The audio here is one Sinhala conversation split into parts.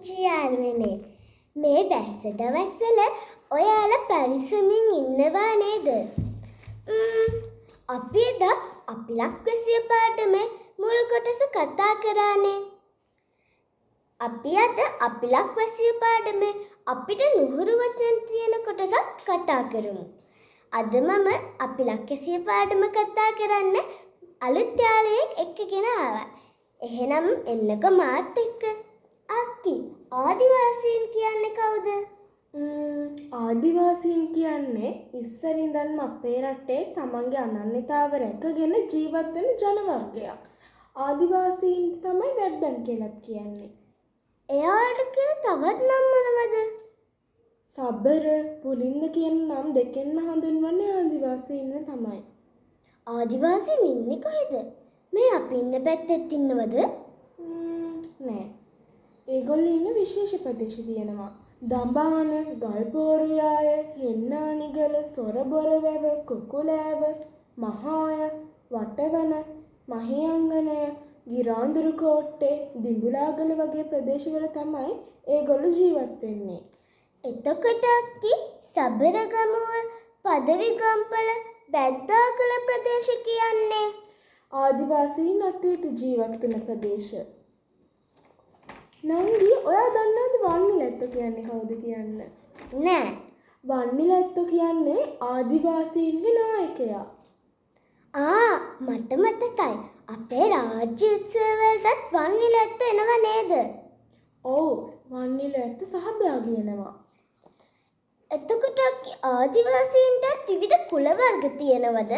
පුංචි යාළුවනේ. මේ වැස්ස දවස්වල ඔයාලා පරිස්සමින් ඉන්නවා නේද? අපි එදා අපිලක් වැසිය පාඩමේ මුල් කොටස කතා කරානේ. අපි අද අපිලක් වැසිය පාඩමේ අපිට නුහුරු වචන තියෙන කොටසක් කතා කරමු. අද මම අපිලක් වැසිය පාඩම කතා කරන්න අලුත් යාළුවෙක් එක්කගෙන ආවා. එහෙනම් එන්නකෝ මාත් එක්ක. අක්කි, ආදිවාසීන් කියන්නේ කවුද? ආදිවාසීන් කියන්නේ ඉස්සර ඉඳන්ම අපේ රටේ තමන්ගේ අනන්‍යතාව රැකගෙන ජීවත් වෙන ජන වර්ගයක්. ආදිවාසීන් තමයි වැද්දන් කියලා කියන්නේ. එයාට කියන තවත් නම් මොනවද? සබර, පුලින්ද කියන නම් දෙකෙන්ම හඳුන්වන්නේ ආදිවාසීන්ව තමයි. ආදිවාසීන් ඉන්නේ කොහෙද? මේ අපි ඉන්න පැත්තෙත් ඉන්නවද? නෑ. ඒගොල්ලෝ ඉන්න විශේෂ ප්‍රදේශ තියෙනවා. දඹාන, ගල්පෝරුයාය, හෙන්නානිගල, සොරබොරවැව, කුකුලෑව, මහාය, වටවන, මහියංගනය, ගිරාඳුරු කෝට්ටේ, දිඹුලාගල වගේ ප්‍රදේශවල තමයි ඒගොල්ලෝ ජීවත් වෙන්නේ. එතකොට අක්කි සබරගමුව, පදවිගම්පල, බැද්දාකල ප්‍රදේශ කියන්නේ ආදිවාසීන් අතීත ජීවත් වෙන ප්‍රදේශ. නංගි, ඔයා දන්නවද වන්නිලැත්ත කියන්නේ කවුද කියන්න? නෑ. වන්නිලැත්ත කියන්නේ ආදිවාසීන්ගේ නායකයා. මට මතකයි. අපේ රාජ්‍ය උත්සවවලටත් වන්නිලැත්ත එනවා නේද? ඔව්, වන්නිලැත්ත සහභාගී වෙනවා. එතකොට ආදිවාසීන්ට විවිධ කුල වර්ග තියෙනවද?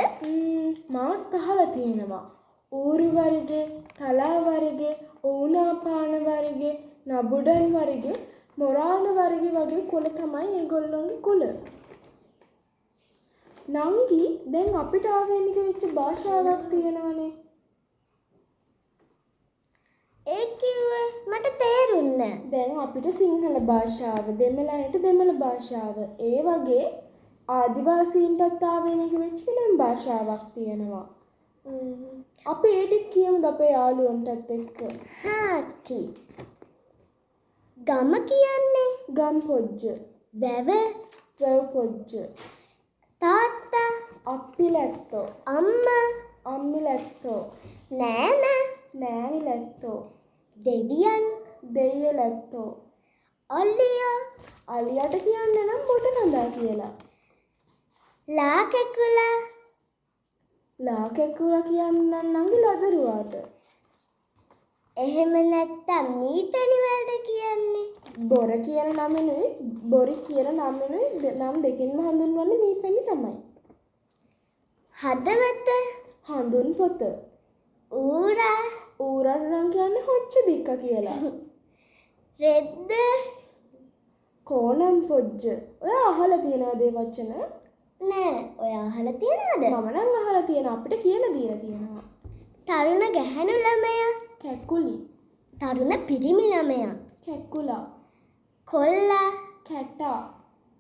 මාත් අහලා තියෙනවා. ඌරු වර්ගේ, තලා වර්ගේ, ඕනාපාන වර්ගේ, නබුඩන් වර්ගේ, මොරාන වර්ගේ වගේ කුල තමයි ඒගොල්ලෝගේ කුල. නංගි, දැන් අපිට ආවේනික වෙච්ච භාෂාවක් තියෙනවනේ. ඒ කිව්වේ මට තේරුන්නේ නෑ. දැන් අපිට සිංහල භාෂාව, දෙමළයින්ට දෙමළ භාෂාව, ඒ වගේ ආදිවාසීන්ටත් ආවේනික වෙච්ච වෙනම භාෂාවක් තියෙනවා. අපි ඒ ටික කියමුද අපේ යාළුවන්ටත් එක්ක? අක්කි. ගම කියන්නේ ගම් පොජ්ජ. වැව වැව් පොජ්ජ. තාත්තා අප්පිලැත්තෝ. අම්මා අම්මිලැත්තෝ. නෑනා නෑනිලැත්තෝ. දෙවියන් දෙයියලැත්තෝ. අලියා අලියට කියන්න නම් බොට නඳා කියලා. ලා කැකුලා ලා කැකුලා කියන්න නංගි ලදරුවාට. එහෙම නැත්තම් මීපැණි වලට කියන්නේ බොර කියන නමෙනුයි බොරි කියන නමෙනුයි නම් දෙකින්ම හඳුන්වන්නේ මීපැණි තමයි. හදවත හඳුන් පොත. ඌරා ඌරට නම් කියන්නේ හොච්ච දික්ක කියලා. රෙද්ද කෝනම් පොජ්ජ. ඔයා අහලා තියෙනවද ඒ වචන? නෑ. ඔයා අහලා තියෙනවද? මම නම් අහලා තියෙනවා. අපිට කියලා දීලා තියෙනවා. තරුණ ගැහැණු ළමයා කැකුලි. තරුණ පිරිමි ළමයා කැකුලා. කොල්ලා කැටා.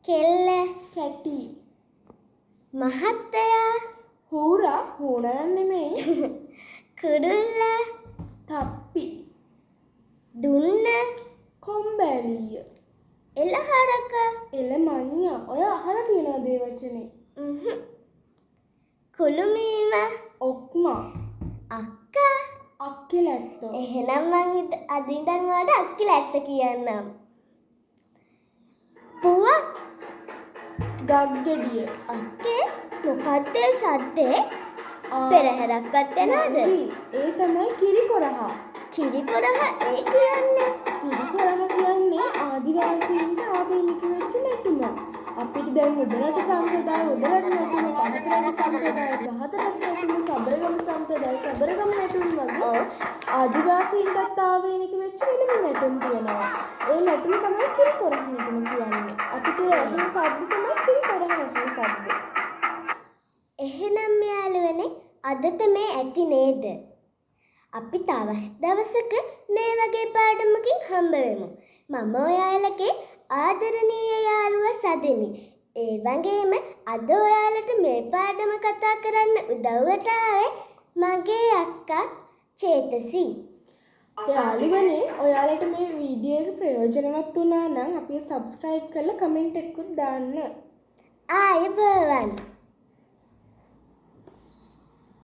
කෙල්ල කැටි. මහත්තයා හූරා. හූනන් නෙමෙයි. කුරුල්ලා තප්පි. දුන්න කොම්බැලිය. එළහරක එල මඤ්ඤා. ඔය අහලා තියෙනවද ඒ වචනේ? කුළුමීම ඔක්මා. අක්කා අක්කලැත්තෝ. එහෙනම් මං අද ඉඳන් ඔයාලට අක්කිලැත්ත කියන්නම්. පුවක් ගග්ගෙඩිය. අක්කේ මොකද්ද සද්දේ? පෙරහැරක් ගත්තනවද? ඒ තමයි කිරිකොරහා. කිරිකොරහ ඒ කියන්නේ කිරිකොරහ කියන්නේ ආදිවාසීන්ට ආවේනික වෙච්ච නැටුම. අපිට දැන් උඩරට සම්ප්‍රදාය, උඩරට නැටුම, පහතරට සම්ප්‍රදාය, පහතරට නැටුම, සබරගම සම්ප්‍රදාය, සබරගම නැටුම් වගේ ආදිවාසීන්ටත් ආවේනික වෙච්ච වෙනම නැටුම් තියෙනවා. ඒ නැටුම තමයි කිරිකොරහ නැටුම කියන්නේ. අපිට ඇහෙන ශබ්ද තමයි කිරිකොරහ නැටුම් ශබ්ද. එහෙනම් යාළුවනේ අදට මේ ඇති නේද? අපි තව දවසක මේ වගේ පාඩමකින් හම්බ වෙමු. මම ඔයාලගේ ආදරණීය යාළුවා සදෙමි. ඒ වගේම අද ඔයාලට මේ පාඩම කතා කරන්න උදව්වට ආවේ මගේ අක්කා චේතසි. යාළුවනේ ඔයාලට මේ වීඩියෝ එක ප්‍රයෝජනවත් වුණා නම් අපි සබ්ස්ක්‍රයිබ් කරලා කමෙන්ට් එකකුත් දාන්න. ආයුබෝවන්.